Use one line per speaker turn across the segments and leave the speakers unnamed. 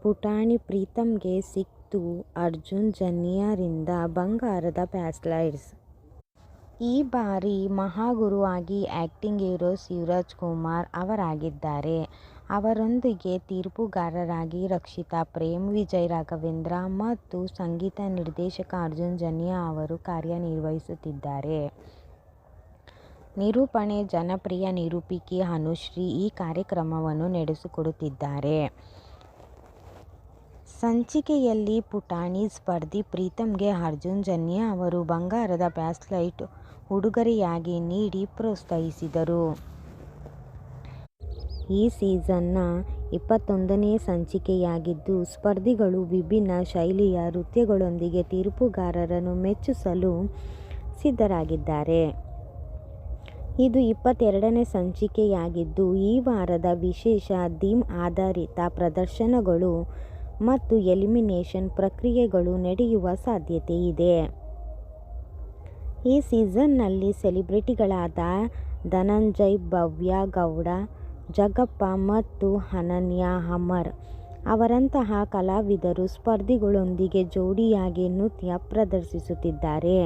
ಪುಟಾಣಿ ಪ್ರೀತಮ್ಗೆ ಸಿಕ್ತು ಅರ್ಜುನ್ ಜನ್ಯಾರಿಂದ ಬಂಗಾರದ ಬ್ರೇಸ್ಲೆಟ್ಸ್. ಈ ಬಾರಿ ಮಹಾಗುರು ಆಗಿ ಆ್ಯಕ್ಟಿಂಗ್ ಹೀರೋ ಶಿವರಾಜ್ ಕುಮಾರ್ ಅವರಾಗಿದ್ದಾರೆ. ಅವರೊಂದಿಗೆ ತೀರ್ಪುಗಾರರಾಗಿ ರಕ್ಷಿತಾ ಪ್ರೇಮ್, ವಿಜಯ್ ರಾಘವೇಂದ್ರ ಮತ್ತು ಸಂಗೀತ ನಿರ್ದೇಶಕ ಅರ್ಜುನ್ ಜನ್ಯಾ ಅವರು ಕಾರ್ಯನಿರ್ವಹಿಸುತ್ತಿದ್ದಾರೆ. ನಿರೂಪಣೆ ಜನಪ್ರಿಯ ನಿರೂಪಕಿ ಅನುಶ್ರೀ ಈ ಕಾರ್ಯಕ್ರಮವನ್ನು ನಡೆಸಿಕೊಡುತ್ತಿದ್ದಾರೆ. ಸಂಚಿಕೆಯಲ್ಲಿ ಪುಟಾಣಿ ಸ್ಪರ್ಧಿ ಪ್ರೀತಮ್ಗೆ ಅರ್ಜುನ್ ಜನ್ಯಾ ಅವರು ಬಂಗಾರದ ಬ್ರೇಸ್ಲೆಟ್ ಉಡುಗೊರೆಯಾಗಿ ನೀಡಿ ಪ್ರೋತ್ಸಾಹಿಸಿದರು. ಈ ಸೀಸನ್ನ 21ನೇ ಸಂಚಿಕೆಯಾಗಿದ್ದು, ಸ್ಪರ್ಧಿಗಳು ವಿಭಿನ್ನ ಶೈಲಿಯ ನೃತ್ಯಗಳೊಂದಿಗೆ ತೀರ್ಪುಗಾರರನ್ನು ಮೆಚ್ಚಿಸಲು ಸಿದ್ಧರಾಗಿದ್ದಾರೆ. ಇದು 22ನೇ ಸಂಚಿಕೆಯಾಗಿದ್ದು, ಈ ವಾರದ ವಿಶೇಷ ಥೀಮ್ ಆಧಾರಿತ ಪ್ರದರ್ಶನಗಳು ಮತ್ತು ಎಲಿಮಿನೇಷನ್ ಪ್ರಕ್ರಿಯೆಗಳು ನಡೆಯುವ ಸಾಧ್ಯತೆಯಿದೆ. ಈ ಸೀಸನ್ನಲ್ಲಿ ಸೆಲೆಬ್ರಿಟಿಗಳಾದ ಧನಂಜಯ್, ಭವ್ಯ ಗೌಡ, ಜಗ್ಗಪ್ಪ ಮತ್ತು ಅನನ್ಯ ಅಮರ್ ಅವರಂತಹ ಕಲಾವಿದರು ಸ್ಪರ್ಧಿಗಳೊಂದಿಗೆ ಜೋಡಿಯಾಗಿ ನೃತ್ಯ ಪ್ರದರ್ಶಿಸುತ್ತಿದ್ದಾರೆ.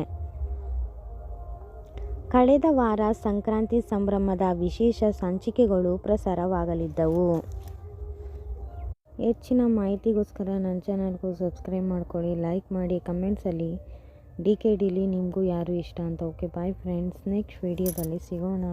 ಕಳೆದ ವಾರ ಸಂಕ್ರಾಂತಿ ಸಂಭ್ರಮದ ವಿಶೇಷ ಸಂಚಿಕೆಗಳು ಪ್ರಸಾರವಾಗಲಿದ್ದವು. ಹೆಚ್ಚಿನ ಮಾಹಿತಿಗೋಸ್ಕರ ನನ್ನ ಚಾನಲ್ಗೂ ಸಬ್ಸ್ಕ್ರೈಬ್ ಮಾಡ್ಕೊಳ್ಳಿ, ಲೈಕ್ ಮಾಡಿ, ಕಮೆಂಟ್ಸಲ್ಲಿ DKDಲಿ ನಿಮಗೂ ಯಾರು ಇಷ್ಟ ಅಂತ. ಓಕೆ, ಬಾಯ್ ಫ್ರೆಂಡ್ಸ್, ನೆಕ್ಸ್ಟ್ ವಿಡಿಯೋದಲ್ಲಿ ಸಿಗೋಣ.